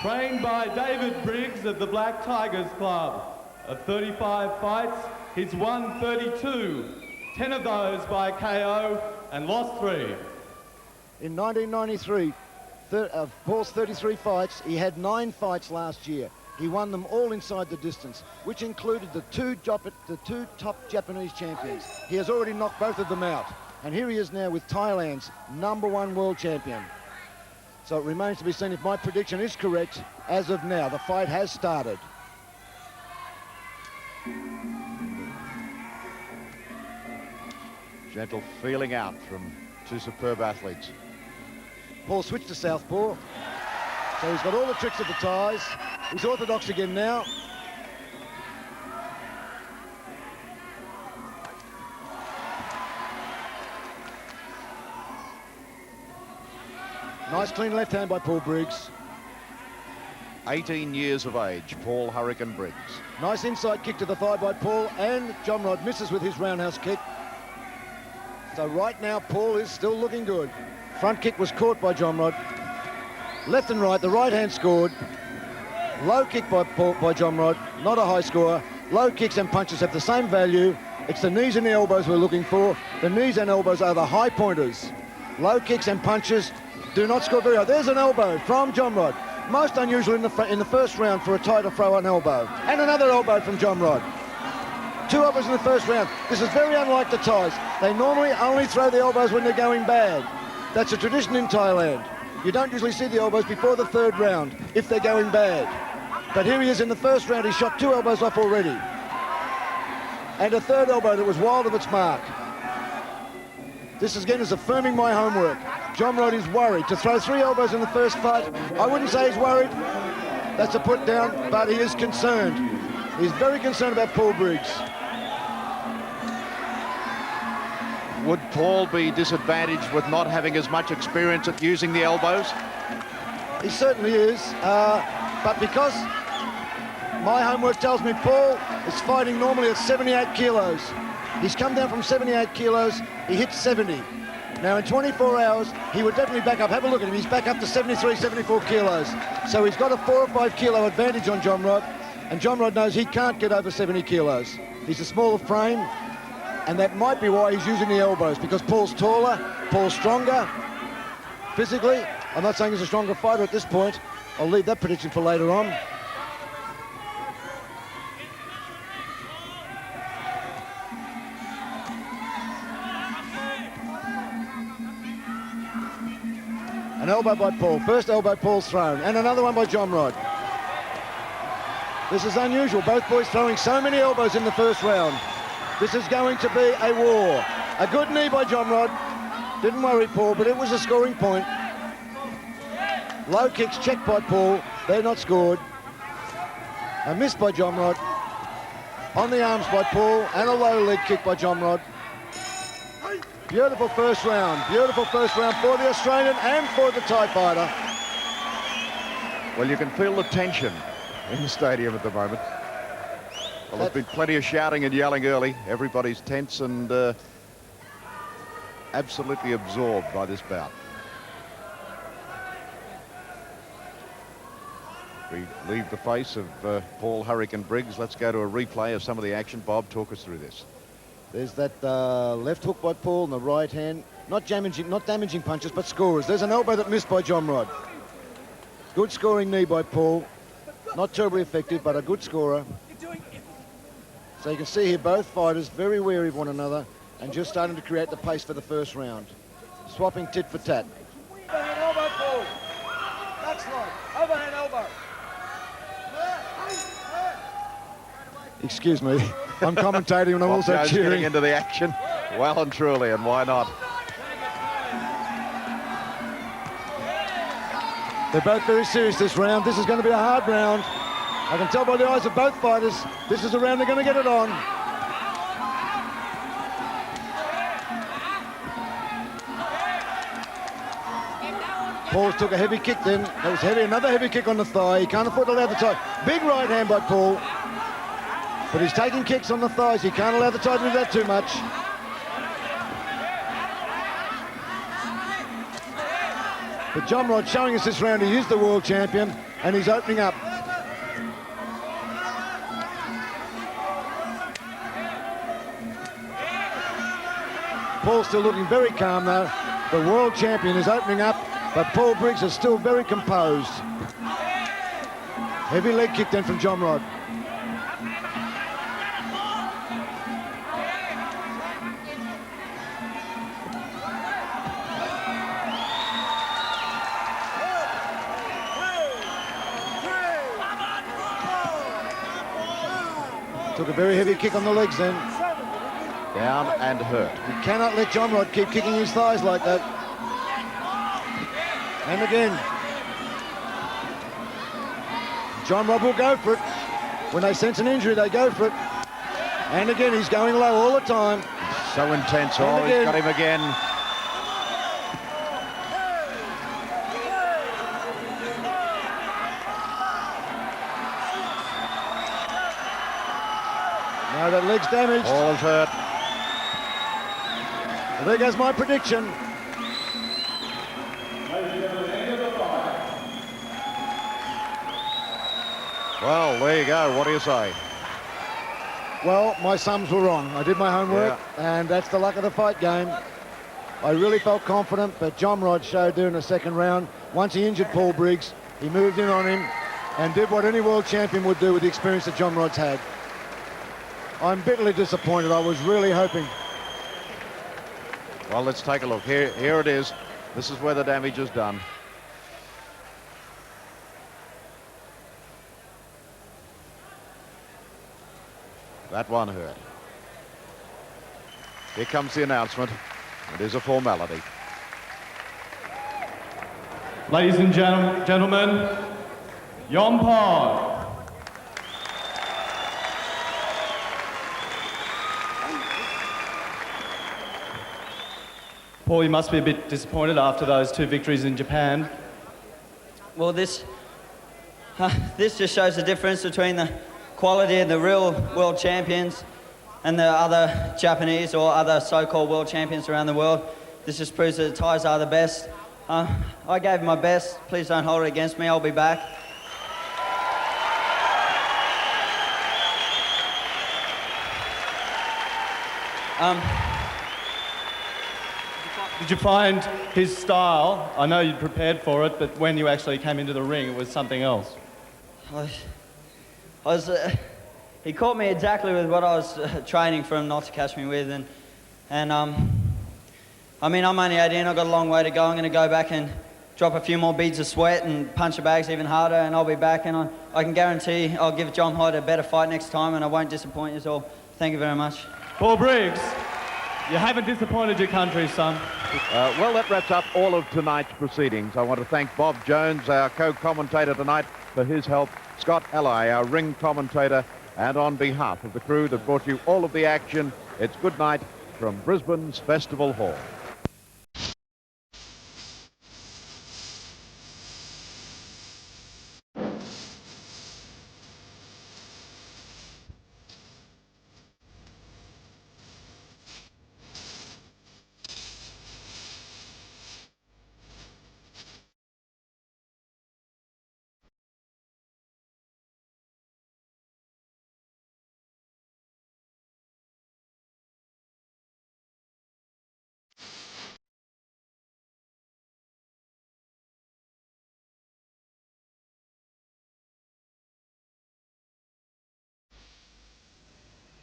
Trained by David Briggs of the Black Tigers Club. Of 35 fights, he's won 32, 10 of those by KO and lost 3. In 1993, of Paul's 33 fights, he had 9 fights last year. He won them all inside the distance, which included the two top Japanese champions. He has already knocked both of them out. And here he is now with Thailand's #1 world champion. So it remains to be seen if my prediction is correct. As of now, the fight has started. Gentle feeling out from 2 superb athletes. Paul switched to southpaw. So he's got all the tricks of the Thais. He's orthodox again now. Nice clean left hand by Paul Briggs. 18 years of age, Paul Hurricane Briggs. Nice inside kick to the thigh by Paul, and Jomhod misses with his roundhouse kick. So right now, Paul is still looking good. Front kick was caught by Jomhod. Left and right, the right hand scored. Low kick by Jomhod, not a high score. Low kicks and punches have the same value. It's the knees and the elbows we're looking for. The knees and elbows are the high pointers. Low kicks and punches do not score very high. There's an elbow from Jomhod. Most unusual in the first round for a Thai to throw an elbow. And another elbow from Jomhod. 2 elbows in the first round. This is very unlike the Thais. They normally only throw the elbows when they're going bad. That's a tradition in Thailand. You don't usually see the elbows before the 3rd round if they're going bad. But here he is in the first round. He shot 2 elbows off already. And a 3rd elbow that was wild of its mark. This again is affirming my homework. Jomhod is worried. To throw 3 elbows in the first fight, I wouldn't say he's worried. That's a put down, but he is concerned. He's very concerned about Paul Briggs. Would Paul be disadvantaged with not having as much experience at using the elbows? He certainly is, but because my homework tells me Paul is fighting normally at 78 kilos. He's come down from 78 kilos, he hit 70. Now in 24 hours, he would definitely back up. Have a look at him, he's back up to 73, 74 kilos. So he's got a 4 or 5 kilo advantage on Jomhod, and Jomhod knows he can't get over 70 kilos. He's a smaller frame, and that might be why he's using the elbows, because Paul's taller, Paul's stronger physically. I'm not saying he's a stronger fighter at this point. I'll leave that prediction for later on. An elbow by Paul. First elbow Paul's thrown, and another one by Jomhod. This is unusual. Both boys throwing so many elbows in the first round. This is going to be a war. A good knee by Jomhod. Didn't worry Paul, but it was a scoring point. Low kicks checked by Paul. They're not scored. A miss by Jomhod. On the arms by Paul, and a low leg kick by Jomhod. Beautiful first round. Beautiful first round for the Australian and for the Thai fighter. Well, you can feel the tension in the stadium at the moment. Well, there's been plenty of shouting and yelling early. Everybody's tense and absolutely absorbed by this bout. We leave the face of Paul Hurricane Briggs. Let's go to a replay of some of the action. Bob, talk us through this. There's that left hook by Paul and the right hand. Not damaging punches, but scorers. There's an elbow that missed by Jomhod. Good scoring knee by Paul. Not terribly effective, but a good scorer. So you can see here both fighters very wary of one another and just starting to create the pace for the first round. Swapping tit for tat. Overhand elbow, Paul. Backslide. Overhand elbow. Excuse me, I'm commentating and I'm also Joe's cheering. Getting into the action, well and truly, and why not? They're both very serious this round. This is going to be a hard round. I can tell by the eyes of both fighters, this is a round they're going to get it on. Paul took a heavy kick then. That was heavy. Another heavy kick on the thigh. He can't afford to allow the tie. Big right hand by Paul. But he's taking kicks on the thighs. He can't allow the tie to do that too much. But Jomhod showing us this round he is the world champion. and he's opening up. Paul's still looking very calm though. The world champion is opening up, but Paul Briggs is still very composed. Heavy leg kick then from Jomhod. Took a very heavy kick on the legs then. Down and hurt. You cannot let Jomhod keep kicking his thighs like that. And again. Jomhod will go for it. When they sense an injury, they go for it. And again, he's going low all the time. So intense. And Oh, again. he's got him again. Now that leg's damaged. All is hurt. Well, there goes my prediction. Well, there you go. What do you say? Well, my sums were wrong. I did my homework, and that's the luck of the fight game. I really felt confident, but Jomhod showed during the second round, once he injured Paul Briggs, he moved in on him and did what any world champion would do with the experience that Jomhod's had. I'm bitterly disappointed. I was really hoping. Well, let's take a look. Here it is. This is where the damage is done. That one hurt. Here comes the announcement. It is a formality. Ladies and gentlemen, Jomhod. Paul, you must be a bit disappointed after those 2 victories in Japan. Well, this just shows the difference between the quality of the real world champions and the other Japanese or other so-called world champions around the world. This just proves that the Thais are the best. I gave my best. Please don't hold it against me. I'll be back. Did you find his style? I know you'd prepared for it, but when you actually came into the ring, it was something else. He caught me exactly with what I was training for him not to catch me with, and I mean, I'm only 18. I've got a long way to go. I'm going to go back and drop a few more beads of sweat and punch the bags even harder, and I'll be back, and I can guarantee I'll give Jomhod a better fight next time, and I won't disappoint you all. Thank you very much. Paul Briggs, you haven't disappointed your country, son. Well, that wraps up all of tonight's proceedings. I want to thank Bob Jones, our co-commentator tonight, for his help, Scott Ally, our ring commentator, and on behalf of the crew that brought you all of the action, it's good night from Brisbane's Festival Hall.